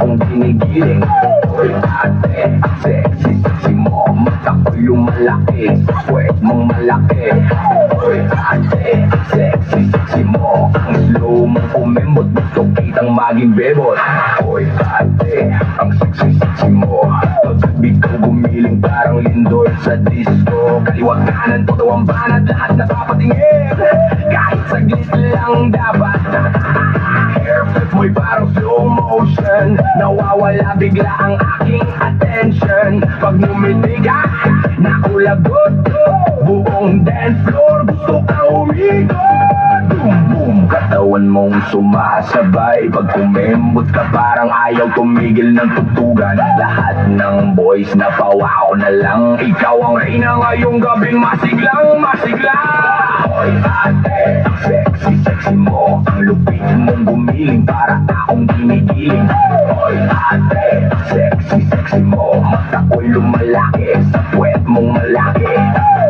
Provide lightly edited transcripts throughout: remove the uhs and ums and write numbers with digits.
akong ginigiling. Oy ate, sexy, sexy mo, mata ko yung malaki, puwet mong malaki. Oy ate, sexy, sexy mo, ang slow mong kumembot, gusto kitang maging bebot. Oy ate, ang sexy, sexy mo, pag-ibig ko gumiling parang lindol sa disco. Kaliwag kanan, todo ang banat, lahat napapatingin, kahit saglit lang dapat. Hair flip mo'y parang slow motion, nawawala bigla ang aking attention. Pag ngumiti ka, nakulagot, buong dance floor gusto kang umikot. Boom boom, katawan mong sumasabay, pag kumembot ka parang ayaw tumigil ng tugtugan. Lahat ng boys na pawaw na lang, ikaw ang reyna ngayong gabing masiglang masigla. Oy ate, ang sexy sexy mo, ang lupit mong gumiling para akong ginigiling. Oy ate, ang sexy sexy mo, mata ko'y lumalaki, sa puwet mong malaki.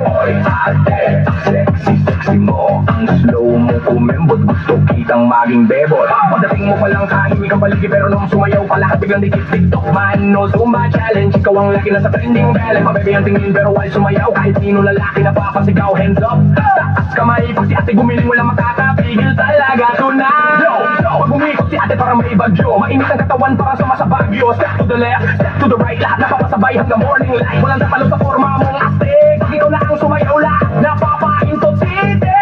Oy ate, ang sexy sexy mo, ang slow mo kumembot, gusto kitang maging bebot. Pagdating mo palang tahimik ang paligid, pero nung sumayaw ka lahat biglang dikit. TikTok man, no Zumba challenge, ikaw ang laki na sa trending bell. Pabebe ang tingin pero while sumayaw, kahit sino lalaki napapasigaw. Hands up, taas kamay, pag si ate gumiling wala makakapigil talaga. Tonight, pag umikot si ate para may bagyo, mainit ang katawan para sumasa bagyo. Step to the left, step to the right, lahat napapasabay hanggang morning light. Walang napalo sa forma mong astig, pag ikaw na ang sumayaw lahat napapaintot sitik.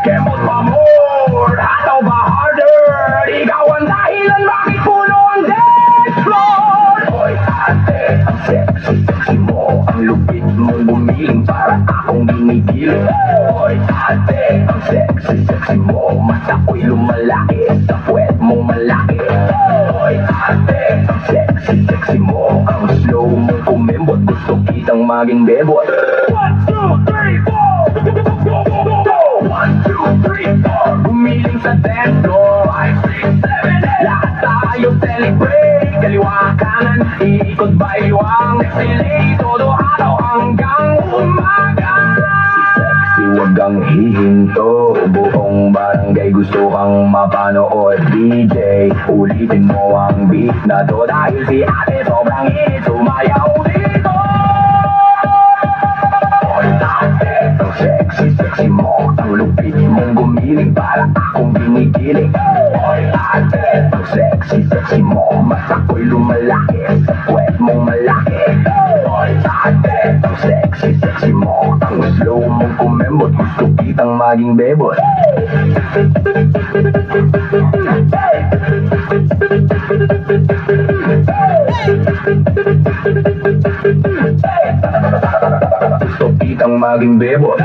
Kemot pa more, hataw ba harder, ikaw ang dahilan bakit puno ang dance floor. Oy ate, ang sexy sexy mo, ang lupit mong gumiling para akong ginigiling. Oy ate, ang sexy sexy mo, mata ko'y lumalaki, sa puwet mong malaki. Oy ate, ang sexy sexy mo, ang slow mong kumembot, gusto kitang maging bebot. 1, 2, 3, 4, 1, 2, 3, 4, gumiling sa dance floor. 5, 6, 7, 8, lahat tayo celebrate, kaliwa kanan, iikot baywang, delay, todo araw hanggang umaga. Huwag kang hihinto, buong barangay gusto kang mapanood. DJ, ulitin mo ang beat na to, dahil si ate sobrang init, sumayaw dito. Oy ate, ang sexy sexy mo, ang lupit mong gumiling para akong ginigiling. Oy ate, ang sexy sexy mo, mata ko'y lumalaki, sa puwet mong malaki. Oy ate, ang sexy sexy mo, ang slow mong kumembot, gusto kitang maging bebot. Gusto kitang maging bebot.